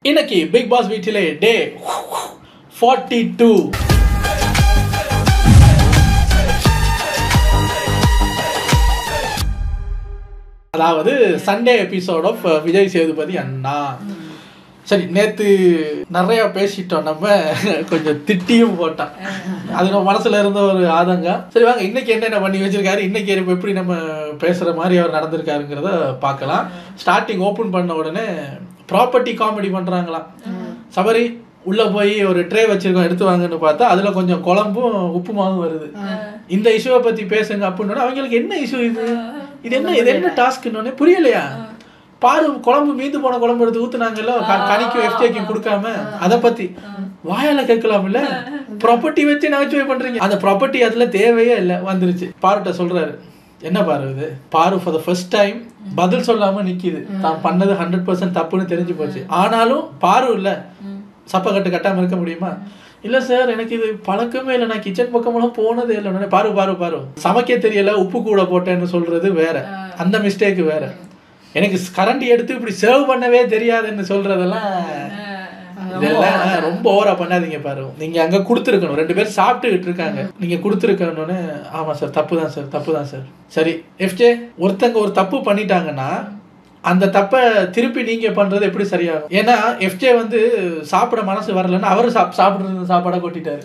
இன்னைக்கு big pass வீட்டிலே day 42. அதாவது Sunday episode of Vijay Sethupathi அண்ணா. சரி, நேற்று நிறையா பேசிட்டோம், நம்ம கொஞ்சம் திட்டியும் போட்டோம். அது நம்ம மனசில் இருந்த ஒரு ஆதங்கம். சரி வாங்க, இன்னைக்கு என்னென்ன பண்ணி வச்சிருக்காரு, இன்னைக்கு எப்படி நம்ம பேசுகிற மாதிரி அவர் நடந்திருக்காருங்கிறத பார்க்கலாம். ஸ்டார்டிங் ஓப்பன் பண்ண உடனே ப்ராப்பர்ட்டி காமெடி பண்ணுறாங்களாம். சபரி உள்ளே போய் ஒரு ட்ரே வச்சிருக்கோம் எடுத்து வாங்கன்னு பார்த்தா அதில் கொஞ்சம் குழம்பும் உப்புமாவும் வருது. இந்த இஷ்யூவை பற்றி பேசுங்க அப்படின்னு அவங்களுக்கு என்ன இஷ்யூ இது என்ன டாஸ்க்குன்னு புரியலையா? பாரு, குழம்பு மீந்து போன குழம்பு எடுத்து ஊத்துனாங்கல்ல, கனிக்கும் எஃப்ஜேக்கும் கொடுக்காம, அதை பத்தி வாயால கேட்கலாம் இல்ல? ப்ராப்பர்ட்டி வச்சு நகைச்சுவை பண்றீங்க. அந்த ப்ராப்பர்ட்டி அதுல தேவையே இல்லை, வந்துருச்சு. பாருட்ட சொல்றாரு, என்ன பாரு இது? பாரு ஃபார் த ஃபர்ஸ்ட் டைம் பதில் சொல்லாம நிக்குது. தான் பண்ணது 100% தப்புன்னு தெரிஞ்சு போச்சு. ஆனாலும் பாரு இல்ல, சப்பக்கட்டு கட்டாம இருக்க முடியுமா? இல்ல சார், எனக்கு இது பழக்கமே இல்லை, நான் கிச்சன் பக்கமெல்லாம் போனதே இல்லை. பாரு பாரு பாரு, சமைக்க தெரியல, உப்பு கூட போட்டேன்னு சொல்றது வேற, அந்த மிஸ்டேக் வேற. எனக்கு கரண்டி எடுத்து இப்படி சர்வ் பண்ணவே தெரியாதுன்னு சொல்றதெல்லாம் இதெல்லாம் ரொம்ப ஓவரா பண்ணாதீங்க. பாரு, நீங்க அங்க கொடுத்துருக்கணும், 2 பேர் சாப்பிட்டுக்கிட்டு இருக்காங்க, நீங்க கொடுத்துருக்கணும்னு. ஆமா சார், தப்பு தான் சார். சரி எஃப்ஜே, ஒருத்தங்க ஒரு தப்பு பண்ணிட்டாங்கன்னா அந்த தப்பை திருப்பி நீங்க பண்றது எப்படி சரியாகும்? ஏன்னா எஃப்ஜே வந்து சாப்பிட மனசு வரலன்னு அவரு சாப்பிடுறது சாப்பாடை கொட்டிட்டாரு.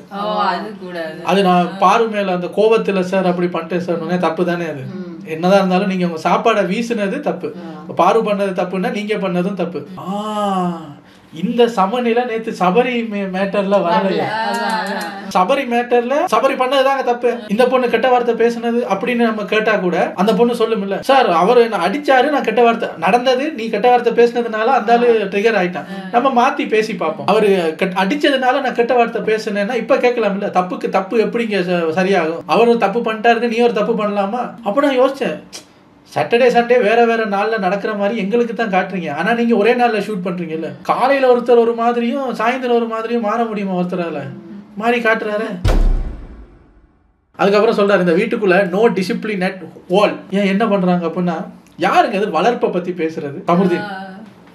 அது நான் பாரு மேல அந்த கோபத்துல சார் அப்படி பண்ணிட்டேன் சார், தப்பு தானே அது. என்னதான் இருந்தாலும் நீங்க உங்க சாப்பாடை வீசுனது தப்பு, பாரு பண்ணது தப்புன்னா நீங்க பண்ணதும் தப்பு. இந்த சமநிலை நேத்து சபரி மேட்டர்ல வரலையா? சபரி மேட்டர்ல சபரி பண்ணதுதாங்க தப்பு. இந்த பொண்ணு கெட்ட வார்த்தை பேசுனது அப்படின்னு நம்ம கேட்டா கூட அந்த பொண்ணு சொல்லுமில்ல, சார் அவரு என்ன அடிச்சாரு, நான் கெட்ட வார்த்தை நடந்தது, நீ கெட்ட வார்த்தை பேசினதுனால அந்த ஆளு ட்ரிகர் ஆயிட்டான். நம்ம மாத்தி பேசி பார்ப்போம். அவரு அடிச்சதுனால நான் கெட்ட வார்த்தை பேசுனேன்னா இப்ப கேட்கலாம் இல்ல, தப்புக்கு தப்பு எப்படிங்க சரியாகும்? அவரு தப்பு பண்ணிட்டாருன்னு நீ ஒரு தப்பு பண்ணலாமா? அப்ப நான் யோசிச்சேன், சாட்டர்டே சண்டே வேற நாள்ல நடக்கிற மாதிரி எங்களுக்கு தான் காட்டுறீங்க, ஆனா நீங்க ஒரே நாள்ல ஷூட் பண்றீங்கல்ல. காலையில ஒருத்தர் ஒரு மாதிரியும் சாயந்தரம் ஒரு மாதிரியும் மாற முடியுமா? ஒருத்தரால மாறி காட்டுறாரு. அதுக்கப்புறம் சொல்றாரு, இந்த வீட்டுக்குள்ள நோ டிசிப்ளின் அட் ஆல். ஏன் என்ன பண்றாங்க அப்படின்னா, யாருங்க அது வளர்ப்பை பத்தி பேசுறது? கமருதீன்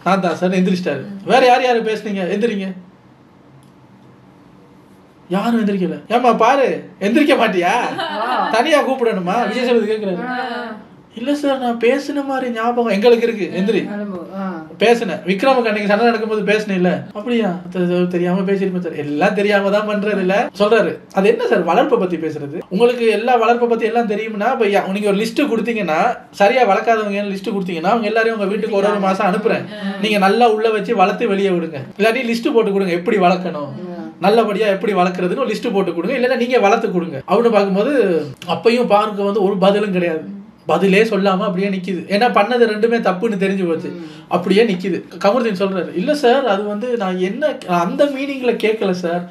நான் தான் சார், எந்திரிச்சிட்டாரு. வேற யாரு பேசுனீங்க? எந்திரிங்க. யாரும் எந்திரிக்கல. ஏமா பாரு, எந்திரிக்க மாட்டியா? தனியா கூப்பிடணுமா? விஜய் சேதுபதி கேட்கிறாரு. இல்ல சார், நான் பேசின மாதிரி ஞாபகம் எங்களுக்கு இருக்கு, எந்திரி. பேசினேன் விக்ரமுக்கு அன்னைக்கு சண்டை நடக்கும்போது பேசினேன் இல்ல. அப்படியா? தெரியாம பேசிருப்பேன் சார். எல்லாம் தெரியாம தான் பண்றது இல்ல சொல்றாரு. அது என்ன சார் வளர்ப்பை பத்தி பேசுறது? உங்களுக்கு எல்லா வளர்ப்பை பத்தி எல்லாம் தெரியும்னா நீங்க ஒரு லிஸ்ட் கொடுத்தீங்கன்னா, சரியா வளர்க்காதவங்க லிஸ்ட் கொடுத்தீங்கன்னா அவங்க எல்லாரையும் உங்க வீட்டுக்கு ஒரு மாசம் அனுப்புறேன், நீங்க நல்லா உள்ள வச்சு வளர்த்து வெளியே விடுங்க. இல்லாட்டி லிஸ்ட் போட்டு கொடுங்க, எப்படி வளர்க்கணும், நல்லபடியா எப்படி வளர்க்கறதுன்னு லிஸ்ட் போட்டு கொடுங்க, இல்லைன்னா நீங்க வளர்த்து கொடுங்க அப்படின்னு பார்க்கும்போது அப்பயும் பாருக்கு வந்து ஒரு பதிலும் கிடையாது. பதிலே சொல்லாம அப்படியே நிக்குது. ஏன்னா பண்ணது 2மே தப்புன்னு தெரிஞ்சு போச்சு, அப்படியே நிக்குது. கமருதீன் சொல்றாரு, இல்ல சார் அது வந்து நான் என்ன அந்த மீனிங்ல கேட்கல சார்.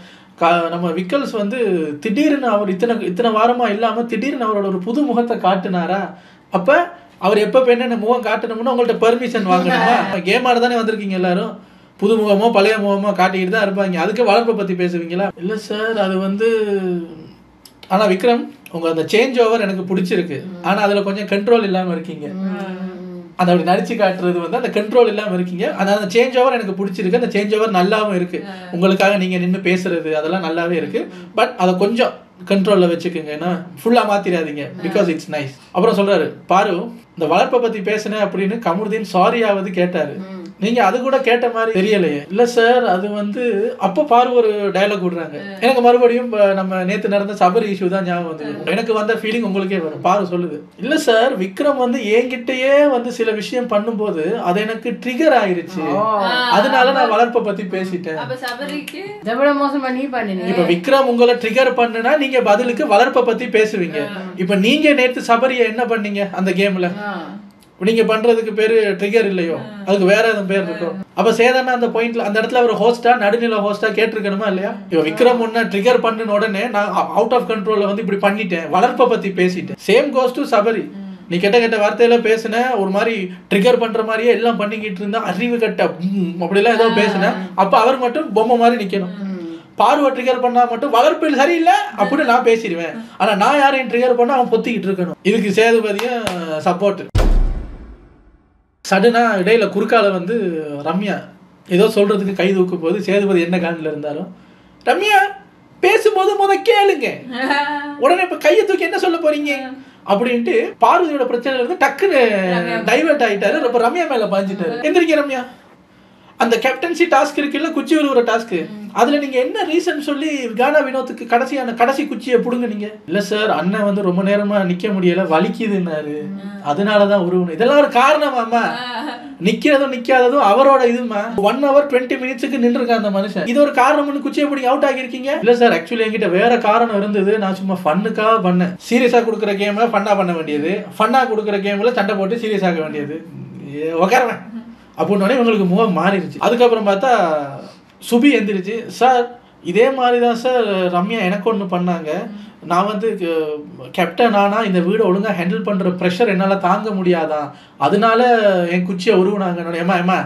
நம்ம விக்கல்ஸ் வந்து திடீர்னு அவர் இத்தனை வாரமா இல்லாம திடீர்னு அவரோட ஒரு புது முகத்தை காட்டுனாரா? அப்ப அவர் எப்ப என்னென்ன முகம் காட்டணும்னு உங்கள்ட்ட பெர்மிஷன் வாங்கணுமா? கேமால தானே வந்திருக்கீங்க எல்லாரும், புது முகமோ பழைய முகமோ காட்டிக்கிட்டு தான் இருப்பாங்க. அதுக்கு வளர்ப்பை பத்தி பேசுவீங்களா? இல்ல சார் அது வந்து, ஆனா விக்ரம் உங்க அந்த சேஞ்ச் ஓவர் எனக்கு பிடிச்சிருக்கு, ஆனா அதுல கொஞ்சம் கண்ட்ரோல் இல்லாம இருக்கீங்க. அந்த அப்படி நடிச்சு காட்டுறது வந்து அந்த கண்ட்ரோல் இல்லாம இருக்கீங்க. அந்த சேஞ்ச் ஓவர் எனக்கு பிடிச்சிருக்கு, அந்த சேஞ்ச் ஓவர் நல்லாவும் இருக்கு, உங்களுக்காக நீங்க நின்று பேசுறது அதெல்லாம் நல்லாவே இருக்கு. பட் அதை கொஞ்சம் கண்ட்ரோல்ல வச்சுக்கோங்க, ஏன்னா ஃபுல்லா மாத்திராதீங்க, பிகாஸ் இட்ஸ் நைஸ். அப்புறம் சொல்றாரு, பாரு இந்த வளர்ப்பை பத்தி பேசுனேன் அப்படின்னு கமருதீன் சாரியாவது கேட்டாரு, நீங்க அது கூட கேட்ட மாதிரி தெரியலையே. இல்ல சார் அது வந்து அப்ப பாரு ஒரு டயலாக் விடுறாங்க, எனக்கு மறுபடியும் நம்ம நேத்து நடந்த சபரி இஷ்யூ தான் ஞாபகம் வந்து, எனக்கு வந்த ஃபீலிங் உங்களுக்கே வரும். பாரு சொல்லுது, இல்ல சார் விக்ரம் வந்து என்கிட்டயே வந்து சில விஷயம் பண்ணும்போது அது எனக்கு ட்ரிகர் ஆயிருச்சு, அதனால நான் வளர்ப்பை பத்தி பேசிட்டேன். இப்ப விக்ரம் உங்களை ட்ரிகர் பண்ணுனா நீங்க பதிலுக்கு வளர்ப்பை பத்தி பேசுவீங்க. இப்ப நீங்க நேத்து சபரிய என்ன பண்ணீங்க அந்த கேம்ல? நீங்க பண்றதுக்கு பேரு ட்ரிகர் இல்லையோ, அதுக்கு வேற எதுவும் பேர் இருக்கும். அப்ப சேதனா அந்த பாயிண்ட்ல அந்த இடத்துல ஒரு ஹோஸ்டா நடுநிலை ஹோஸ்டா கேட்டிருக்கணுமா இல்லையா? இப்ப விக்ரம் ஒன்ன ட்ரிகர் பண்ணின உடனே நான் அவுட் ஆஃப் கண்ட்ரோல்ல வந்து இப்படி பண்ணிட்டேன், வளர்ப்பை பத்தி பேசிட்டேன். Same goes to Sabari. நீ கெட்ட வார்த்தையில பேசுன, ஒரு மாதிரி ட்ரிகர் பண்ற மாதிரியே எல்லாம் பண்ணிக்கிட்டு இருந்தா, அறிவு கட்ட அப்படிலாம் ஏதோ பேசுன, அப்ப அவர் மட்டும் பொம்மை மாதிரி நிக்கணும். பார்வை ட்ரிகர் பண்ணா மட்டும் வளர்ப்பில் சரியில்லை அப்படின்னு நான் பேசிடுவேன், ஆனா நான் யாரையும் ட்ரிகர் பண்ணா அவன் பொத்திக்கிட்டு இருக்கணும். இதுக்கு சேதுபதியும் சப்போர்ட். சடனா இடையில குறுக்கால வந்து ரம்யா ஏதோ சொல்றதுக்கு கை தூக்கும் போது சேதுபதி என்ன காண்டில் இருந்தாலும் ரம்யா பேசும்போது கேளுங்க, உடனே இப்ப கையை தூக்கி என்ன சொல்ல போறீங்க அப்படின்ட்டு பார்வதியோட பிரச்சனைல இருந்து டக்குன்னு டைவர்ட் ஆயிட்டாரு. இப்ப ரம்யா மேல பாஞ்சிட்டாரு. எந்திரிக்க ரம்யா, அந்த கேப்டன்சி டாஸ்க் இருக்குல்ல, குச்சி விழுவுற டாஸ்க், அதுல நீங்க என்ன ரீசன் சொல்லி கானா வினோத்துக்கு கடைசி குச்சியை புடுங்க. நீங்க இல்ல சார் அண்ணன் வந்து ரொம்ப நேரமா நிக்க முடியல வலிக்குதுன்னாரு, அதனாலதான் உருவணும். இதெல்லாம் ஒரு காரணமாமா? நிக்கிறதும் நிக்காததும் அவரோட இதுமா. 1 hour 20 minutes நின்றுருக்கான் அந்த மனுஷன். இது ஒரு காரணம்னு குச்சியை பிடிங்க அவுட் ஆகிருக்கீங்க. இல்ல சார் ஆக்சுவலி என்கிட்ட வேற காரணம் இருந்தது, நான் சும்மா ஃபன்னுக்காக பண்ணேன். சீரியஸா கொடுக்குற கேம்ல ஃபன்னா பண்ண வேண்டியது, ஃபன்னா கொடுக்குற கேம்ல சண்டை போட்டு சீரியஸ் ஆக வேண்டியது. உட்காரவேன் அப்படின்னோடனே இவங்களுக்கு முகம் மாறிடுச்சு. அதுக்கப்புறம் பார்த்தா சுபி எந்திரிச்சு, சார் இதே மாதிரி தான் சார் ரம்யா எனக்கு ஒன்று பண்ணாங்க, நான் வந்து கேப்டன் ஆனா இந்த வீடை ஒழுங்கா ஹேண்டில் பண்ற ப்ரெஷர் என்னால் தாங்க முடியாதான், அதனால என் குச்சியை உருவுனாங்க. ஏமா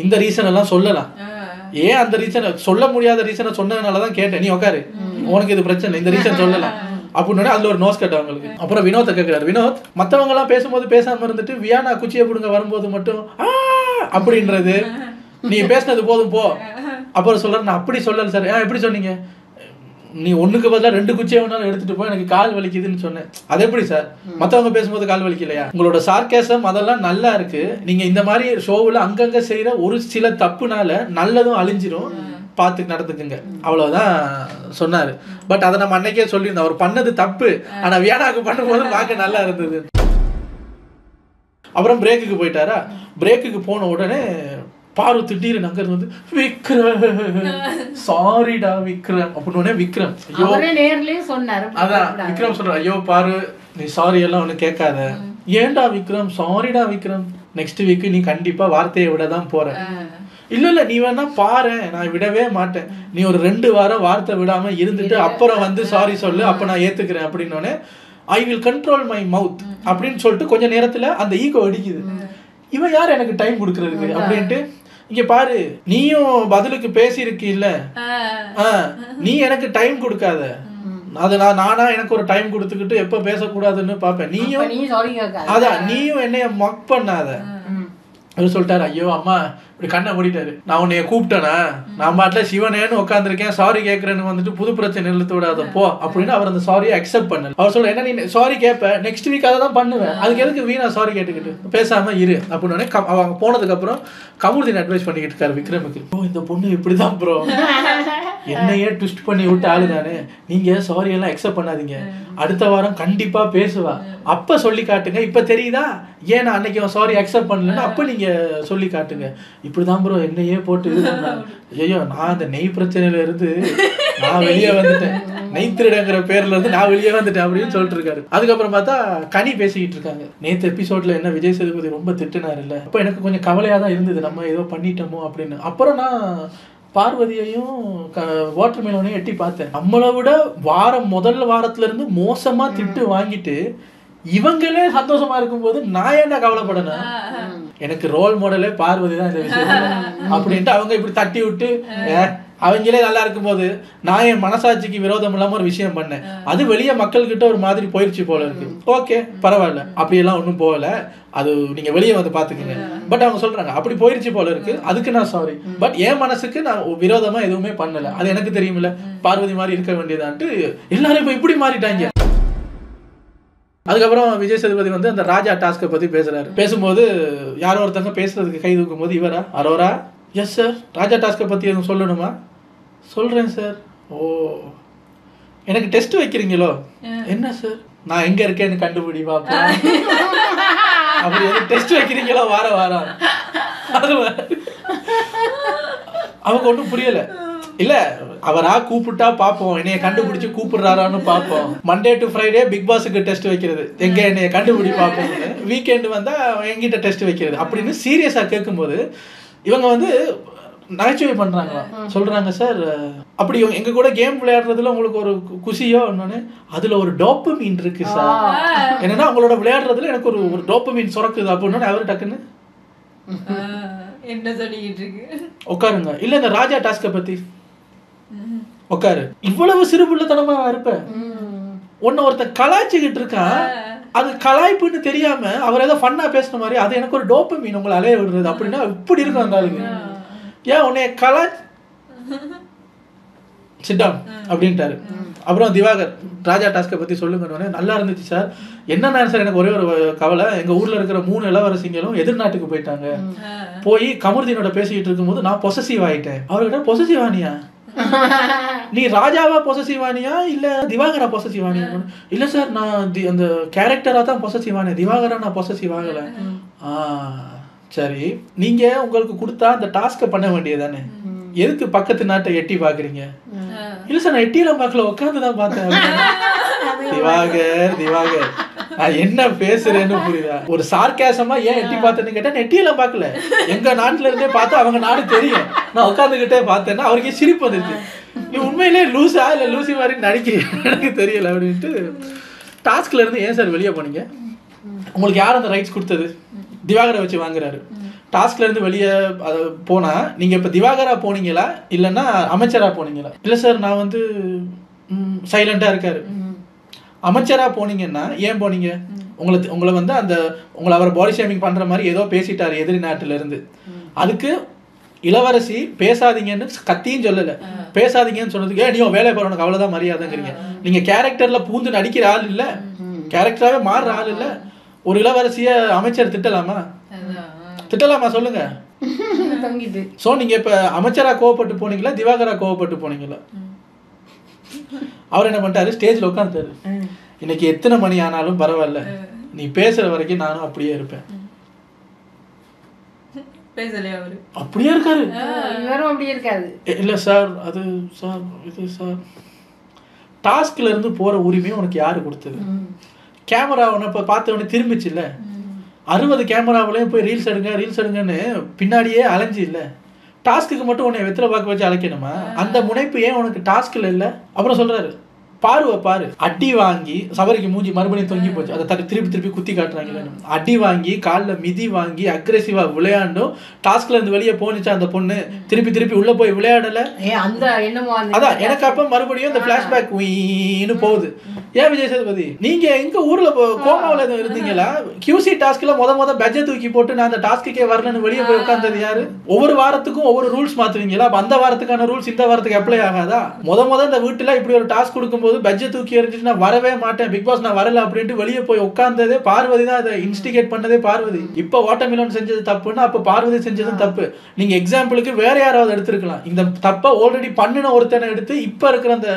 இந்த ரீசன் எல்லாம் சொல்லலாம், ஏன் அந்த ரீசனை சொல்ல முடியாத ரீசனை சொன்னதுனால தான் கேட்டேன், நீ உட்காரு உனக்கு இது பிரச்சனை இல்லை, இந்த ரீசன் சொல்லலாம் அப்படின்னு. அதுல ஒரு நோஸ் கட் அவங்களுக்கு. அப்புறம் வினோத்தை கேட்கிறாரு, வினோத் மற்றவங்க எல்லாம் பேசும்போது பேசாம இருந்துட்டு வியானா குச்சியை பிடுங்க வரும்போது மட்டும் அப்படின்றது, நீ பேசினது போதும் போ. அப்புறம் சொல்ற, நான் அப்படி சொல்லல சார். எப்படி சொன்னீங்க? நீ ஒண்ணுக்கு பதிலாக 2 குச்சியை வேணாலும் எடுத்துட்டு போய் எனக்கு கால் வலிக்குதுன்னு சொன்னேன். அது எப்படி சார் மற்றவங்க பேசும்போது கால் வலிக்கலையா? உங்களோட சார்கேசம் அதெல்லாம் நல்லா இருக்கு. நீங்க இந்த மாதிரி ஷோவில் அங்கங்க செய்யற ஒரு சில தப்புனால நல்லதும் அழிஞ்சிரும், பார்த்து நடந்துக்குங்க, அவ்வளவுதான் சொன்னாரு. பட் அதை நம்ம அன்னைக்கே சொல்லியிருந்தோம், அவர் பண்ணது தப்பு, ஆனா வியானாக்கு பண்ணும்போது பார்க்க நல்லா இருந்தது. அப்புறம் பிரேக்குக்கு போயிட்டாரா. பிரேக்குக்கு போன உடனே பாரு திடீர்னு அங்க வந்து விக்ரம் சாரிடா விக்ரம் அப்படின்னு. விக்ரம் அதான் விக்ரம் சொல்ற, ஐயோ பாரு நீ சாரி எல்லாம் ஒண்ணு கேட்காத. ஏன்டா விக்ரம் சாரிடா விக்ரம், நெக்ஸ்ட் வீக் நீ கண்டிப்பா வார்த்தையை விடதான் போற. இல்ல நீ வேணா பாரு, நான் விடவே மாட்டேன், நீ ஒரு 2 வாரம் வார்த்தை விடாம இருந்துட்டு அப்புறம் வந்து சாரி சொல்லு, அப்ப நான் ஏத்துக்கிறேன் அப்படின்னோடனே I will control my mouth அப்படின்னு சொல்லிட்டு கொஞ்ச நேரத்துல அந்த ஈகோ அடிக்குது. இவன் யார் எனக்கு டைம் கொடுக்கறதுக்கு அப்படின்ட்டு, இங்க பாரு நீயும் பதிலுக்கு பேசியிருக்கு இல்ல, நீ எனக்கு டைம் கொடுக்காத, அது நானா எனக்கு ஒரு டைம் கொடுத்துக்கிட்டு எப்ப பேசக்கூடாதுன்னு பாப்பேன், நீயும் என்னைய மக் பண்ணாத. அவர் சொல்லிட்டாரு, ஐயோ அம்மா இப்படி கண்ணை மூடிட்டாரு, நான் உன்னைய கூப்பிட்டேனா, நான் பாட்டில் சிவனேன்னு உட்காந்துருக்கேன், சாரி கேட்கறேன்னு வந்துட்டு புது பிரச்சனை இழுத்து விடாத போ அப்படின்னு அவர் அந்த சாரியை அக்செப்ட் பண்ணல. அவர் சொல்ல, என்ன நீ சாரி கேட்ப, நெக்ஸ்ட் வீக் அதை தான் பண்ணுவேன், அதுக்கு எதுக்கு வீணா சாரி கேட்டுக்கிட்டு பேசாம இரு அப்படின்னு. அவங்க போனதுக்கு அப்புறம் கமருதீன் அட்வைஸ் பண்ணிக்கிட்டு இருக்காரு விக்ரமுக்கு, இந்த பொண்ணு இப்படிதான் ப்ரோ என்னையே ட்விஸ்ட் பண்ணி விட்டு ஆளுதானே, நீங்க சாரி எல்லாம் அக்செப்ட் பண்ணாதீங்க, அடுத்த வாரம் கண்டிப்பா பேசுவா, அப்ப சொல்லி காட்டுங்க, இப்ப தெரியுதா ஏன் நான் அன்னைக்கு சாரி அக்செப்ட் பண்ணலன்னா அப்ப நீங்க சொல்லி காட்டுங்க. இப்படிதான் ப்ரோ என்னையே போட்டு இது பண்ணாங்க. ஐயோ நான் அந்த நெய் பிரச்சனையில இருந்து நான் வெளியே வந்துட்டேன், நெய் திருடங்கிற பேர்ல இருந்து நான் வெளியே வந்துட்டேன் அப்படின்னு சொல்லிட்டு இருக்காரு. அதுக்கப்புறம் பார்த்தா கனி பேசிக்கிட்டு இருக்காங்க. நேற்று எபிசோட்ல என்ன விஜய் சேதுபதி ரொம்ப திட்டுனாரு இல்ல, அப்ப எனக்கு கொஞ்சம் கவலையா தான் இருந்தது, நம்ம ஏதோ பண்ணிட்டோமோ அப்படின்னு. அப்புறம் நான் பார்வதியையும் வாட்டர் மெலனையும் எட்டி பார்த்தேன். நம்மளை விட முதல் வாரத்துல இருந்து மோசமா திட்டு வாங்கிட்டு இவங்களே சந்தோஷமா இருக்கும்போது நான் என்ன கவலைப்படணும், எனக்கு ரோல் மாடலே பார்வதி தான் இந்த விஷயம் அப்படின்ட்டு அவங்க இப்படி தட்டி விட்டு அவங்களே நல்லா இருக்கும்போது நான் என் மனசாட்சிக்கு விரோதம் இல்லாம ஒரு விஷயம் பண்ணேன், அது வெளியே மக்கள்கிட்ட ஒரு மாதிரி போயிடுச்சு போல இருக்கு. ஓகே பரவாயில்ல, அப்படியெல்லாம் ஒன்றும் போகல, அது நீங்க வெளியே வந்து பாத்துக்கீங்க. பட் அவங்க சொல்றாங்க அப்படி போயிடுச்சு போல இருக்கு, அதுக்கு நான் சாரி, பட் என் மனசுக்கு நான் விரோதமா எதுவுமே பண்ணல, அது எனக்கு தெரியுமில்ல, பார்வதி மாதிரி இருக்க வேண்டியதான்ட்டு எல்லாரும் இப்ப இப்படி மாறிட்டாங்க. அதுக்கப்புறம் விஜய் சேதுபதி வந்து அந்த ராஜா டாஸ்கை பத்தி பேசுறாரு. பேசும்போது யாரோ ஒருத்தங்க பேசுறதுக்கு கை தூக்கும் போது இவரா அரோரா, எஸ் சார் ராஜா டாஸ்கை பத்தி எதுவும் சொல்லணுமா? சொல்றேன் சார். ஓ எனக்கு டெஸ்ட் வைக்கிறீங்களோ? என்ன சார்? நான் எங்க இருக்கேன்னு கண்டுபிடி பாப்பா. அப்படி எது டெஸ்ட் வைக்கிறீங்களோ வாரம் அது அவங்க ஒன்றும் புரியல. இல்ல அவரா கூப்பிட்டா பாப்போம், என்னைய கண்டுபிடிச்சு கூப்பிடுறாரான்னு பாப்போம். மண்டே டு ஃப்ரைடே பிக் பாஸுக்கு டெஸ்ட் வைக்கிறது, எங்க என்னைய கண்டுபிடி பாப்போம், வீக்கெண்டு வந்தா எங்கிட்ட டெஸ்ட் வைக்கிறது அப்படின்னு சீரியஸா கேட்கும்போது இவங்க வந்து நகைச்சுவை பண்றாங்களா, சொல்றாங்க சார் அப்படி எங்க கூட கேம் விளையாடுறதுல உங்களுக்கு ஒரு குஷியோ ஒன்னு, அதுல ஒரு டோப்பமீன் இருக்கு சார், என்னன்னா அவங்களோட விளையாடுறதுல எனக்கு ஒரு டோப்பமீன் சுரக்குது அப்படின்னு. அவர் டக்குன்னு என்ன சொல்லிக்கிட்டு இருக்கு, உட்காருங்க. இல்ல இந்த ராஜா டாஸ்கை பத்தி உட்காரு, இவ்வளவு சிறுபுள்ளத்தனமா இருப்ப, உன்ன ஒருத்தன் கலாய்ச்சிக்கிட்டு இருக்கான், அது கலாய்ப்புன்னு தெரியாம அவர் ஏதோ ஃபன்னா பேசுன மாதிரி அது எனக்கு ஒரு டோப்பமீன் உங்களை அலைய விடுறது அப்படின்னா இப்படி இருக்கும் அந்த ஆளுங்க. ஏன் உன்னைய கலா சிட்டாம் அப்படின்ட்டாரு. அப்புறம் திவாகர் ராஜா டாஸ்கை பற்றி சொல்லுங்கன்னு, நல்லா இருந்துச்சு சார். என்னன்னா சார் எனக்கு ஒரே ஒரு கவலை, எங்கள் ஊரில் இருக்கிற 3 இளவரசிங்களும் எதிர்நாட்டுக்கு போயிட்டாங்க. போய் கமருதீனோட பேசிக்கிட்டு இருக்கும்போது நான் பொசசிவ் ஆகிட்டேன். அவர்கிட்ட பொசசிவ் ஆனியா, நீ ராஜாவா பொசசிவ் ஆனியா இல்லை திவாகரா பொசசிவ் ஆனியா? இல்லை சார் நான் அந்த கேரக்டராக தான் பொசசிவ் ஆனேன், திவாகரா நான் பொசசிவ் ஆகலை. சரி, நீங்கள் உங்களுக்கு கொடுத்தா அந்த டாஸ்கை பண்ண வேண்டியதானே, எதுக்கு பக்கத்து நாட்டை எட்டி பாக்குறீங்க? இல்ல சார் நான் எட்டியெல்லாம் பார்க்கல, உட்காந்துதான் பார்த்தேன். திவாகர் நான் என்ன பேசுறேன்னு புரியுதா? ஒரு சார்காசமா ஏன் எட்டி பார்த்தேன்னு கேட்டா, நெட்டியெல்லாம் பார்க்கல, எங்க நாட்டுல இருந்தே பார்த்து அவங்க நாடு தெரியும், நான் உட்காந்துக்கிட்டே பார்த்தேன்னா அவருக்கு சிரிப்பு வந்துருச்சு. நீ உண்மையிலே லூஸா இல்ல லூசி மாதிரி நடிக்கிறீங்க எனக்கு தெரியல அப்படின்ட்டு. டாஸ்க்ல இருந்து ஏன் சார் வெளியே போனீங்க? உங்களுக்கு யார் அந்த ரைட்ஸ் கொடுத்தது? திவாகரை வச்சு வாங்குறாரு. டாஸ்க்ல இருந்து வெளியே போனா நீங்க இப்ப திவாகரா போனீங்களா இல்லைன்னா அமைச்சரா போனீங்களா? இல்ல சார் நான் வந்து சைலண்டா இருக்காரு. அமைச்சரா போனீங்கன்னா ஏன் போனீங்க? உங்களை வந்து அந்த உங்களை அவர் பாடி ஷேமிங் பண்ற மாதிரி ஏதோ பேசிட்டாரு எதிரி நாட்டுல இருந்து. அதுக்கு இளவரசி பேசாதீங்கன்னு கத்தியும் சொல்லல, பேசாதீங்கன்னு சொன்னதுக்கு நீ வேலை போற உனக்கு அவ்வளவுதான் மரியாதைங்கிறீங்க. நீங்க கேரக்டர்ல பூந்து நடிக்கிற ஆள் இல்ல, கேரக்டராவே மாறுற ஆள் இல்ல. ஒரு இளவரசிய அமைச்சர் திட்டலாமா? திட்டலாமா சொல்லுங்க. சோ நீங்க இப்ப அமைச்சரா கோவப்பட்டு போனீங்களா திவாகரா கோவப்பட்டு போனீங்களா? அவர் என்ன பண்ணிட்டாரு, ஸ்டேஜ்ல உட்காந்துட்டாரு. இன்னைக்கு எத்தனை மணி ஆனாலும் பரவாயில்ல, நீ பேசுற வரைக்கும் நானும் அப்படியே இருப்பேன். அப்படியே இருக்காரு. இல்ல சார் அது சார் இது சார் டாஸ்க்ல இருந்து போற உரிமையும் உனக்கு யாரு கொடுத்தது? கேமரா உன்னை பார்த்த உடனே திரும்பிச்சு இல்ல, 60 கேமராவிலையும் போய் ரீல்ஸ் எடுங்கன்னு பின்னாடியே அலைஞ்சு இல்ல, டாஸ்க்கு மட்டும் உன்னை வெத்தலை பார்க்க வச்சு அழைக்கணுமா? அந்த முனைப்பு ஏன் உனக்கு டாஸ்க்ல இல்ல? அப்புறம் சொல்றாரு, பாரு அடி வாங்கி சபரிக்கு மூஞ்சி மறுபடியும் தொங்கி போச்சு, அதை திருப்பி குத்தி காட்டுறாங்க. அடி வாங்கி காலில் மிதி வாங்கி அக்ரெசிவா விளையாண்டும் டாஸ்க்ல இருந்து வெளியே போனிச்சா அந்த பொண்ணு திருப்பி உள்ள போய் விளையாடல. அதான் எனக்கு அப்ப மறுபடியும் இந்த பிளாஷ்பேக் வீன்னு போகுது. ஏன் விஜய் சேதுபதி நீங்க எங்க ஊர்ல கோமாவில் எதுவும் இருந்தீங்களா? கியூசி டாஸ்க்ல முத பெஜ்ஜை தூக்கி போட்டு நான் அந்த டாஸ்க்குக்கே வரலன்னு வெளியே போய் உட்கார்ந்தது யாரு? ஒவ்வொரு வாரத்துக்கும் ஒவ்வொரு ரூல்ஸ் மாத்துவீங்களா? அந்த வாரத்துக்கான ரூல்ஸ் இந்த வாரத்துக்கு அப்ளை ஆகாதா? முத இந்த வீட்டுல இப்படி ஒரு டாஸ்க் கொடுக்கும்போது பெஜ்ஜை தூக்கி எறிஞ்சிட்டு நான் வரவே மாட்டேன், பிக் பாஸ் நான் வரல அப்படின்ட்டு வெளியே போய் உட்கார்ந்ததே பார்வதி தான். அதை இன்ஸ்டிகேட் பண்ணதே பார்வதி. இப்ப வாட்டர்மெலன் செஞ்சது தப்புன்னா அப்ப பார்வதி செஞ்சதும் தப்பு. நீங்க எக்ஸாம்பிளுக்கு வேற யாராவது எடுத்திருக்கலாம். இந்த தப்பை ஆல்ரெடி பண்ணின ஒருத்தனை எடுத்து இப்ப இருக்கிற அந்த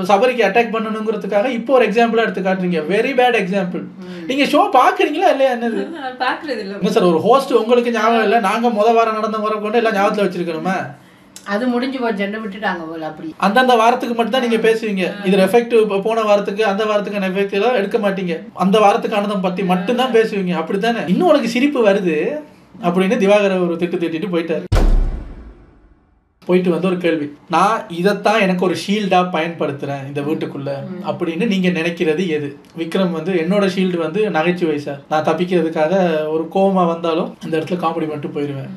சபரிக்கு அட்டாக் பண்ணணுங்கிறதுக்காக இப்போ ஒரு எக்ஸாம்பிளா எடுத்து காட்டுறீங்க. Very bad example. நீங்க ஷோ பாக்குறீங்களா இல்லையா? என்னது பாக்குறது இல்ல சார். ஒரு ஹோஸ்ட் உங்களுக்கு ஞாபகம் இல்ல, நாங்க வாரம் நடந்த முறை கொண்டு எல்லாம் ஞாபகத்துல வச்சிருக்கணுமா? அது முடிஞ்சு போச்சு, விட்டுட்டாங்க போல. அப்படி அந்தந்த வாரத்துக்கு மட்டும் தான் நீங்க பேசுவீங்க. இது எஃபெக்ட் போன வாரத்துக்கு அந்த வாரத்துக்கான எஃபெக்ட் எல்லாம் எடுக்க மாட்டீங்க. அந்த வாரத்துக்கானதை பத்தி மட்டும் தான் பேசுவீங்க. அப்படித்தானே? இன்னும் உனக்கு சிரிப்பு வருது அப்படின்னு திவாகர ஒரு திட்டிட்டு போயிட்டு வந்து ஒரு கேள்வி, நான் இதைத்தான் எனக்கு ஒரு ஷீல்டா பயன்படுத்துறேன் இந்த வீட்டுக்குள்ள அப்படின்னு நீங்க நினைக்கிறது எது? விக்ரம் வந்து என்னோட ஷீல்டு வந்து நகைச்சுவை சார், நான் தப்பிக்கிறதுக்காக ஒரு கோவமா வந்தாலும் இந்த இடத்துல காமெடி பண்ணிட்டு போயிடுவேன்.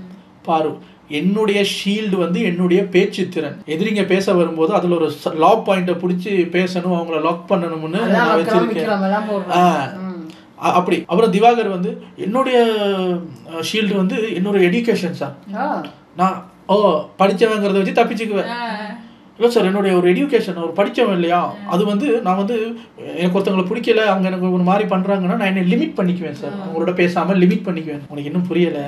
பாரு, என்னுடைய ஷீல்டு வந்து என்னுடைய பேச்சு திறன். எதிரிங்க பேச வரும்போது அதுல ஒரு லாக் பாயிண்ட பிடிச்சி பேசணும், அவங்கள லாக் பண்ணணும்னு நான் வச்சிருக்கேன். அப்படி. அப்புறம் திவாகர் வந்து என்னுடைய ஷீல்டு வந்து என்னோட எஜுகேஷன் சார், நான் படிச்சவங்கிறத வச்சு தப்பிச்சுக்குவேன். இல்லை சார், என்னுடைய ஒரு எஜுகேஷன், ஒரு படித்தவன் இல்லையா, அது வந்து நான் வந்து எனக்கு ஒருத்தவங்களை பிடிக்கல, அவங்க எனக்கு ஒரு மாதிரி பண்ணுறாங்கன்னா நான் என்ன லிமிட் பண்ணிக்குவேன் சார், அவங்களோட பேசாமல் லிமிட் பண்ணிக்குவேன். உனக்கு இன்னும் புரியலை,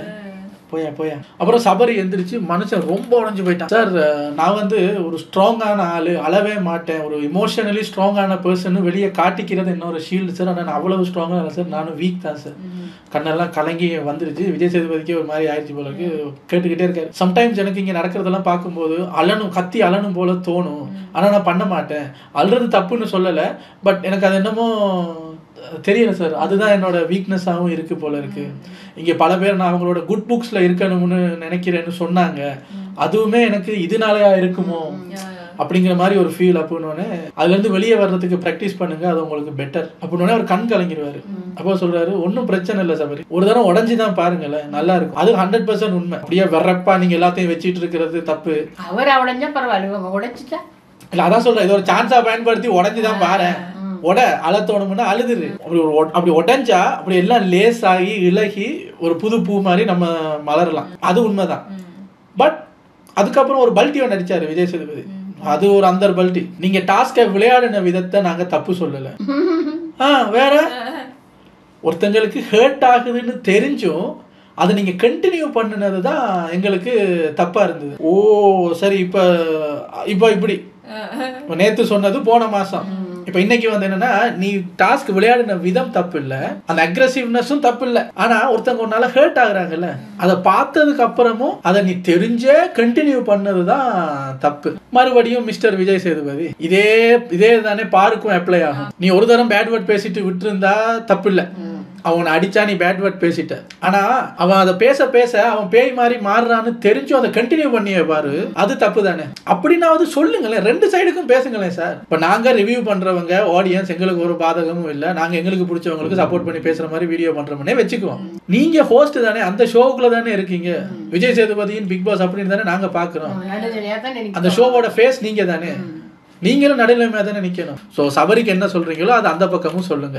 போயா. அப்புறம் சபரி எந்திரிச்சு மனுஷன் ரொம்ப உடஞ்சு போயிட்டான். சார் நான் வந்து ஒரு ஸ்ட்ராங்கான ஆள், அழவே மாட்டேன், ஒரு இமோஷனலி ஸ்ட்ராங்கான பர்சன் வெளியே காட்டிக்கிறது என்னோட ஷீல்டு சார். ஆனால் நான் அவ்வளவு ஸ்ட்ராங்காக இல்லை சார், நானும் வீக் தான் சார். கண்ணெல்லாம் கலங்கி வந்துருச்சு. விஜய் சேதுபதிக்கே ஒரு மாதிரி ஆயிடுச்சு போல இருக்கு. கேட்டுக்கிட்டே இருக்காரு. சம்டைம்ஸ் எனக்கு இங்கே நடக்கிறதெல்லாம் பார்க்கும்போது கத்தி அழணும் போல தோணும். ஆனால் நான் பண்ண மாட்டேன். அழுறது தப்புன்னு சொல்லலை, பட் எனக்கு அது என்னமோ தெரியல சார், அதுதான் என்னோட வீக்னஸாகவும் இருக்கு போல இருக்கு. இங்கே பல பேர் நான் அவங்களோட குட் புக்ஸில் இருக்கணும்னு நினைக்கிறேன்னு சொன்னாங்க, அதுவுமே எனக்கு இதனாலயா இருக்குமோ அப்படிங்கிற மாதிரி ஒரு ஃபீல். அப்படின்னோடனே அதுலேருந்து வெளியே வர்றதுக்கு ப்ராக்டிஸ் பண்ணுங்க, அது உங்களுக்கு பெட்டர் அப்படின்னோடனே அவர் கண் கலங்கிடுவாரு. அப்போ சொல்றாரு, ஒன்றும் பிரச்சனை இல்லை சபரி, ஒரு தடவை உடஞ்சிதான் பாருங்களேன், நல்லா இருக்கும். அது 100% உண்மை. அப்படியே வெறப்பா நீங்க எல்லாத்தையும் வச்சுட்டு இருக்கிறது தப்பு. அவர் உடஞ்சா பரவாயில்ல, உடைச்சிட்டா இல்லை, அதான் சொல்றேன், இது ஒரு சான்ஸா பயன்படுத்தி உடஞ்சிதான் பாரு. அழத்தோணும்னா அழுதுரு. அப்படி உடஞ்சா அப்படி எல்லாம் லேஸ் ஆகி இலகி ஒரு புது பூ மாதிரி நம்ம மலரலாம். அது உண்மைதான். பட் அதுக்கப்புறம் ஒரு பல்ட்டி ஒன்று அடிச்சாரு விஜய் சேதுபதி. அது ஒரு அந்த பல்ட்டி. நீங்க டாஸ்கை விளையாடின விதத்தை நாங்க தப்பு சொல்லல. வேற ஒருத்தங்களுக்கு ஹர்ட் ஆகுதுன்னு தெரிஞ்சும் அதை நீங்க கண்டினியூ பண்ணினது தான் எங்களுக்கு தப்பா இருந்தது. ஓ சரி, இப்போ இப்படி நேத்து சொன்னது போன மாசம், இப்ப இன்னைக்கு வந்து என்னன்னா, நீ டாஸ்க் விளையாடின விதம் தப்பு இல்ல, அந்த அக்ரெசிவ்னஸும் தப்பு இல்ல, ஆனா ஒருத்தவங்க ஒன்னால ஹர்ட் ஆகுறாங்கல்ல, அதை பார்த்ததுக்கு அப்புறமும் அதை நீ தெரிஞ்சே கண்டினியூ பண்ணதுதான் தப்பு. மறுபடியும் மிஸ்டர் விஜய் சேதுபதி இதே தானே பாருக்கும் அப்ளை ஆகும். நீ ஒரு தரம் பேட் வேர்ட் பேசிட்டு விட்டு இருந்தா தப்பு இல்ல, அவனை அடிச்சா நீ பேட் வேர்ட் பேசிட்ட, ஆனா அவன் அதை பேச பேச அவன் பேய் மாதிரி மாறுறான்னு தெரிஞ்சும் அதை கண்டினியூ பண்ணிய பாரு, அது தப்பு தானே. அப்படின்னாவது சொல்லுங்களேன், ரெண்டு சைடுக்கும் பேசுங்களேன் சார். இப்ப நாங்க ரிவ்யூ பண்றவங்க ஆடியன்ஸ், எங்களுக்கு ஒரு பாதகமும் இல்ல, நாங்க எங்களுக்கு பிடிச்சவங்களுக்கு சப்போர்ட் பண்ணி பேசுற மாதிரி வீடியோ பண்றோம்னே வச்சுக்குவோம். நீங்க ஹோஸ்ட் தானே, அந்த ஷோக்குள்ள தானே இருக்கீங்க, விஜய் சேதுபதியின் பிக் பாஸ் அப்படின்னு தானே நாங்க பாக்குறோம். அந்த ஷோவோட ஃபேஸ் நீங்க தானே, நீங்களும் நடுநிலைமையா தானே நிக்கணும். சோ சபரிக்கு என்ன சொல்றீங்களோ அது அந்த பக்கமும் சொல்லுங்க.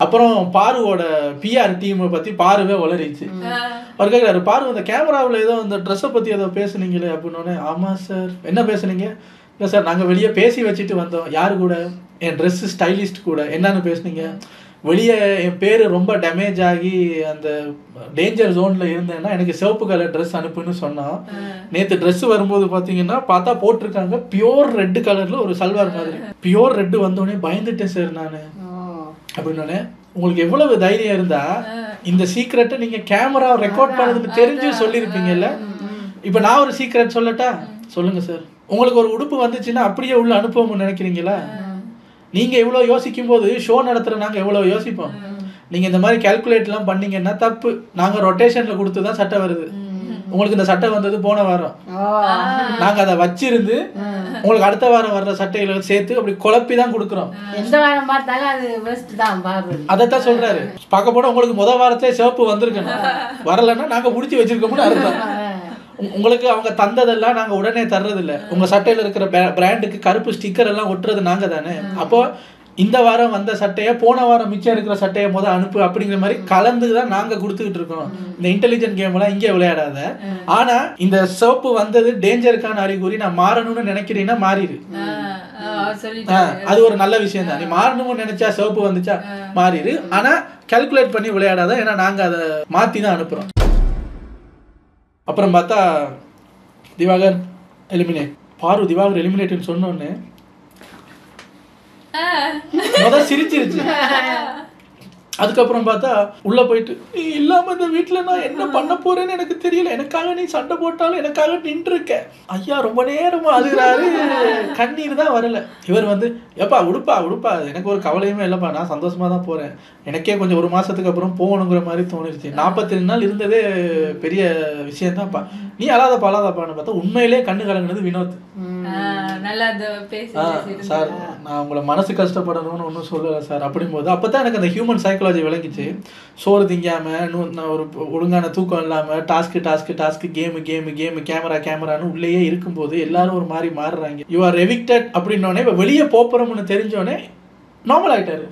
அப்புறம் பாருவோட பிஆர் டீமை பத்தி பாருவே வளரிச்சு. அவர் கேட்கிறாரு, பாரு அந்த கேமராவில் ஏதோ அந்த ட்ரெஸ்ஸை பத்தி ஏதோ பேசுனீங்களே அப்படின்னோடனே, ஆமா சார் என்ன பேசுனீங்க? இல்லை சார் நாங்கள் வெளியே பேசி வச்சுட்டு வந்தோம். யாரு கூட? என் ட்ரெஸ் ஸ்டைலிஸ்ட் கூட. என்னன்னு பேசுனீங்க? வெளியே என் பேர் ரொம்ப டேமேஜ் ஆகி அந்த டேஞ்சர் ஜோன்ல இருந்தேன்னா எனக்கு சிவப்பு கலர் ட்ரெஸ் அனுப்புன்னு சொன்னோம். நேற்று ட்ரெஸ் வரும்போது பார்த்தீங்கன்னா பார்த்தா போட்டிருக்காங்க பியோர் ரெட் கலர்ல ஒரு சல்வார் மாதிரி. பியோர் ரெட் வந்தோடனே பயந்துட்டேன் சார் நான் அப்படின்னோடனே, உங்களுக்கு எவ்வளவு தைரியம் இருந்தா இந்த சீக்ரெட்டை நீங்க கேமரா ரெக்கார்ட் பண்ணதுன்னு தெரிஞ்சு சொல்லியிருப்பீங்கல்ல. இப்போ நான் ஒரு சீக்ரெட் சொல்லட்டா? சொல்லுங்க சார். உங்களுக்கு ஒரு உடுப்பு வந்துச்சுன்னா அப்படியே உள்ள அனுப்புவோம்னு நினைக்கிறீங்களா? நீங்க இவ்வளோ யோசிக்கும் போது ஷோ நடத்துற நாங்க எவ்வளோ யோசிப்போம். நீங்க இந்த மாதிரி கால்குலேட்லாம் பண்ணீங்கன்னா தப்பு. நாங்க ரொட்டேஷன்ல கொடுத்து தான் சட்டை வருது. உங்களுக்கு இந்த சட்டை வந்தது போன வாரம், நாங்க அதை வச்சிருந்து உங்களுக்கு அடுத்த வாரம் வர்ற சட்டைகளை சேர்த்து அப்படி குழப்பி தான் கொடுக்குறோம். எந்த வாரம் பார்த்தாலும் அது பெஸ்ட் தான் பாரு. அதைத்தான் சொல்றாரு. பார்க்க போனா உங்களுக்கு முதல் வாரத்திலே சிவப்பு வந்திருக்கணும், வரலன்னா நாங்க முடிச்சு வச்சிருக்கோம்னு அர்த்தம். உங்களுக்கு அவங்க தந்ததெல்லாம் நாங்க உடனே தர்றதில்ல. உங்க சட்டையில இருக்கிற பிராண்டுக்கு கருப்பு ஸ்டிக்கர் எல்லாம் ஒட்டுறது நாங்க தானே. அப்போ இந்த வாரம் வந்த சட்டையை போன வாரம் மிச்சம் இருக்கிற சட்டையை முதல் அனுப்பு அப்படிங்கிற மாதிரி கலந்து தான் நாங்க கொடுத்துக்கிட்டு இருக்கோம். இந்த இன்டெலிஜென்ட் கேம் எல்லாம் இங்கே விளையாடாத. ஆனா இந்த சிவப்பு வந்தது டேஞ்சருக்கான அறிகுறி, நான் மாறணும்னு நினைக்கிறீங்கன்னா மாறிடு. அது ஒரு நல்ல விஷயம் தான். நீ மாறணும்னு நினைச்சா சிவப்பு வந்துச்சா மாறிடு, ஆனா கால்குலேட் பண்ணி விளையாடாத. ஏன்னா நாங்க அதை மாத்தி தான் அனுப்புறோம். அப்புறம் பார்த்தா திவாகர் எலிமினேட். பாரு திவாகர் எலிமினேட்னு சொன்னோன்னு முதல் சிரிச்சிருச்சு. அதுக்கப்புறம் பார்த்தா உள்ள போயிட்டு, நீ இல்லாம இந்த வீட்டுல நான் என்ன பண்ண போறேன்னு எனக்கு தெரியல, எனக்காக நீ சண்டை போட்டாலும் எனக்காக நின்று இருக்க. ஐயா ரொம்ப நேரமா அழுகிறாரு, கண்ணீர் தான் வரல. இவர் வந்து, எப்பா உடுப்பா எனக்கு ஒரு கவலையுமே இல்லப்பா, நான் சந்தோஷமா தான் போறேன். எனக்கே கொஞ்சம் ஒரு மாசத்துக்கு அப்புறம் போகணுங்கிற மாதிரி தோணிருச்சு. 42 நாள் இருந்ததே பெரிய விஷயம் தான்ப்பா. நீ அழாதப்பான்னு பார்த்தா உண்மையிலே கண்ணு கலங்குனது வினோத். சார் நான் உங்களை மனசு கஷ்டப்படணும்னு ஒன்றும் சொல்லலை சார் அப்படிங்கும்போது அப்பதான் எனக்கு அந்த ஹியூமன் சைக்காலஜி விளங்கிச்சு. சோறு திங்காம ஒரு ஒழுங்கான தூக்கம் இல்லாம டாஸ்க்கு கேமு கேமரான்னு உள்ளேயே இருக்கும்போது எல்லாரும் ஒரு மாதிரி மாறுறாங்க. யூ ஆர் எவிக்டட் அப்படின்னோடனே இப்போ வெளியே போறோம்னு தெரிஞ்சோடனே நார்மல் ஆயிட்டாரு.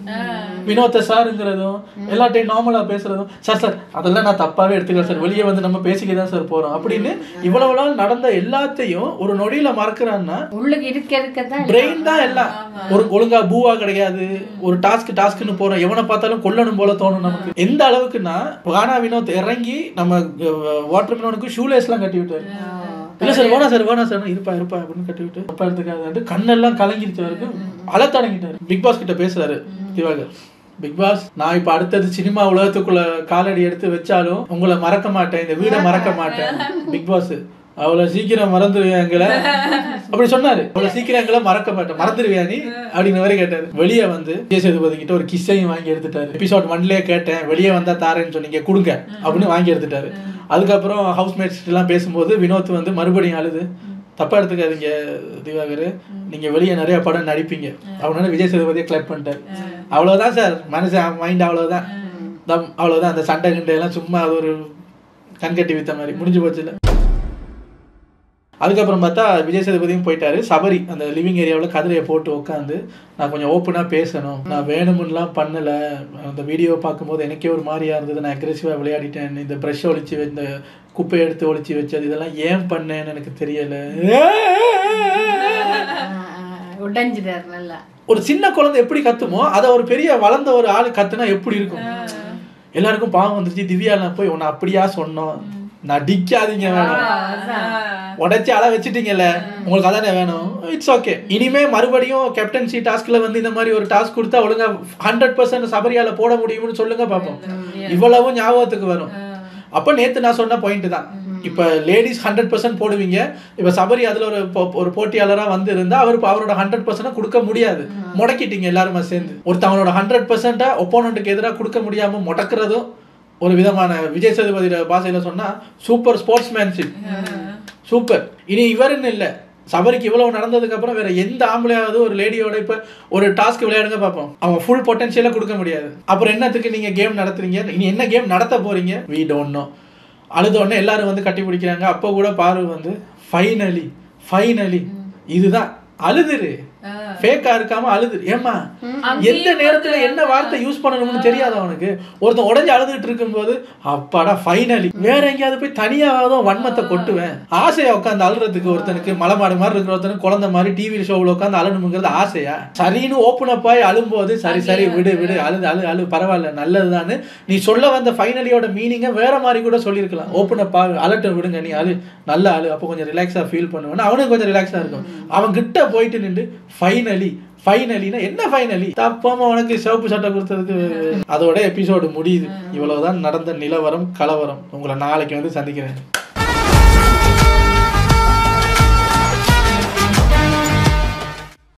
வினோத சாருங்கிறதும் எல்லாத்தையும் நார்மலா பேசுறதும், சார் அதெல்லாம் நான் தப்பாவே எடுத்துக்கல சார், வெளியே வந்து நம்ம பேசிக்கதான் சார் போறோம் அப்படின்னு இவ்வளவு நாள் நடந்த எல்லாத்தையும் ஒரு நொடியில மறக்கிறான்னா உள்ளுக்கு இருக்க பிரெயின் தான் எல்லாம். ஒரு ஒழுங்கா பூவா கிடையாது. ஒரு டாஸ்க்னு போறோம், எவனை பார்த்தாலும் கொல்லணும் போல தோணும் நமக்கு. எந்த அளவுக்குன்னா கானா வினோத் இறங்கி நம்ம வாட்டர் மிலனுக்கு ஷூலேஸ் எல்லாம் கட்டி விட்டாரு. இல்ல சார் வேணா சார் இருப்பா அப்படின்னு கட்டி விட்டு தப்பா எடுத்துக்காது கண்ணெல்லாம் கலங்கிருச்சு. வரைக்கும் அழ தொடங்கிட்டாரு. பிக் பாஸ் கிட்ட பேசுறாரு திவாகர். பிக் பாஸ், நான் இப்ப அடுத்தது சினிமா உலகத்துக்குள்ள காலடி எடுத்து வச்சாலும் உங்களை மறக்க மாட்டேன், இந்த வீடை மறக்க மாட்டேன். பிக் பாஸ் அவ்வளவு சீக்கிரம் மறந்துடுவியாங்கள அப்படி சொன்னாரு. அவ்வளவு சீக்கிரம் எங்களை மறக்க மாட்டேன், மறந்துடுவியா நீ அப்படின்னு வரை கேட்டாரு. வெளியே வந்து விஜய் சேதுபதி கிட்ட ஒரு கிஸ்ஸையும் வாங்கி எடுத்துட்டாரு. எபிசோட் 1லயே கேட்டேன், வெளியே வந்தா தாரேன்னு சொன்னீங்க கொடுங்க அப்படின்னு வாங்கி எடுத்துட்டாரு. அதுக்கப்புறம் ஹவுஸ்மேட்ஸ் எல்லாம் பேசும்போது வினோத் வந்து மறுபடியும் அழுது, தப்பா எடுத்துக்காதீங்க திவாகர், நீங்க வெளியே நிறைய படம் நடிப்பீங்க அப்படின்னு விஜய் சேதுபதியை கிளப் பண்ணிட்டாரு. அவ்வளவுதான் சார், மனுஷன் மைண்ட் அவ்வளவுதான். அவ்வளவுதான். அந்த சண்டை கிண்டை எல்லாம் சும்மா அது ஒரு கண்கட்டி வித்த மாதிரி முடிஞ்சு போச்சுல. அதுக்கப்புறம் பார்த்தா விஜய் சேதுபதியும் போயிட்டாரு. சபரி அந்த லிவிங் ஏரியாவில் கதிரையை போட்டு உட்காந்து நான் கொஞ்சம் ஓப்பனாக பேசணும், நான் வேணுமுன்னெலாம் பண்ணலை, அந்த வீடியோ பார்க்கும்போது எனக்கே ஒரு மாதிரியாக இருந்தது, நான் அக்ரெசிவாக விளையாடிட்டேன், இந்த ப்ரெஷ் ஒழிச்சு இந்த குப்பையை எடுத்து ஒழிச்சு வச்சது இதெல்லாம் ஏன் பண்ணேன்னு எனக்கு தெரியலை. உடைஞ்சிட்டார் நல்லா. ஒரு சின்ன குழந்தை எப்படி கத்துமோ அதை ஒரு பெரிய வளர்ந்த ஒரு ஆள் கத்துனா எப்படி இருக்கும்? எல்லாருக்கும் பாவம் வந்துருச்சு. திவ்யா நான் போய் உன்னை அப்படியா சொன்னோம், நடிக்காதீங்க, வேணும் உடைச்சி அழ வச்சுட்டீங்கல்ல, உங்களுக்கு அதானே வேணும், இட்ஸ் ஓகே. இனிமே மறுபடியும் கேப்டன்சி டாஸ்க்ல வந்து இந்த மாதிரி ஒரு டாஸ்க் கொடுத்தா ஒழுங்கா 100% சபரியால போட முடியும்னு சொல்லுங்க பார்ப்போம். இவ்வளவும் ஞாபகத்துக்கு வரும். அப்போ நேற்று நான் சொன்ன பாயிண்ட் தான். இப்போ லேடிஸ் 100% போடுவீங்க, இப்போ சபரி அதில் ஒரு போட்டியாளராக வந்து இருந்தால் அவரோட 100% கொடுக்க முடியாது, முடக்கிட்டீங்க எல்லாருமே சேர்ந்து. ஒருத்தவனோட 100% ஒப்போனண்ட்டுக்கு எதிராக கொடுக்க முடியாமல் முடக்கிறதும் ஒரு விதமான விஜய் சேதுபதியோட பாஷையில் சொன்னால் சூப்பர் ஸ்போர்ட்ஸ்மேன்ஷிப். சூப்பர். இனி இவருன்னு இல்லை, சபரிக்கு இவ்வளவு நடந்ததுக்கு அப்புறம் வேற எந்த ஆம்பளையாவது ஒரு லேடியோட இப்ப ஒரு டாஸ்க் விளையாடுங்க பார்ப்போம், அவங்க ஃபுல் பொட்டன்ஷியலா கொடுக்க முடியாது. அப்புறம் என்னத்துக்கு நீங்க கேம் நடத்துறீங்க, இனி என்ன கேம் நடத்த போறீங்க, வி டோன்ட் நோ. அழுத உடனே எல்லாரும் வந்து கட்டி பிடிக்கிறாங்க. அப்போ கூட பாரு வந்து ஃபைனலி இதுதான் அழுதுரு, ஃபேக்கா இருக்காம அழுதுரு. ஏமா எந்த நேரத்துல என்ன வார்த்தை யூஸ் பண்ணணும்னு தெரியாது அவனுக்கு. ஒருத்தன் உடஞ்சி அழுதுட்டு இருக்கும்போது அப்பாடா ஃபைனலி, வேற எங்கேயாவது போய் தனியாவதும் வன்மத்தை கொட்டுவேன். ஆசையா உட்காந்து அழுறதுக்கு ஒருத்தனுக்கு, மலைமாடு மாதிரி இருக்கிற ஒருத்தனுக்கு குழந்தை மாதிரி டிவி ஷோவில் உட்காந்து அழணுங்கிறது ஆசையா? சரின்னு ஓப்பன் அப் ஆகி அழும்போது சரி விடு அழு பரவாயில்ல நல்லதுதான்னு நீ சொல்ல வந்த ஃபைனலியோட மீனிங்கை வேற மாதிரி கூட சொல்லியிருக்கலாம். ஓப்பன் அப் ஆகு, அலட்டும் விடுங்க, நீ அழு, நல்லா அழு, அப்போ கொஞ்சம் ரிலாக்ஸா ஃபீல் பண்ணுவேன், அவனுக்கு கொஞ்சம் ரிலாக்ஸா இருக்கும். அவன் கிட்ட போயிட்டு நின்று ஃபைனலினா என்ன ஃபைனலி, தப்பாம உனக்கு சிவப்பு சட்டை கொடுத்ததுக்கு. அதோட எபிசோடு முடியுது. இவ்வளவுதான் நடந்த நிலவரம் கலவரம். உங்களை நாளைக்கு வந்து சந்திக்கிறேன்.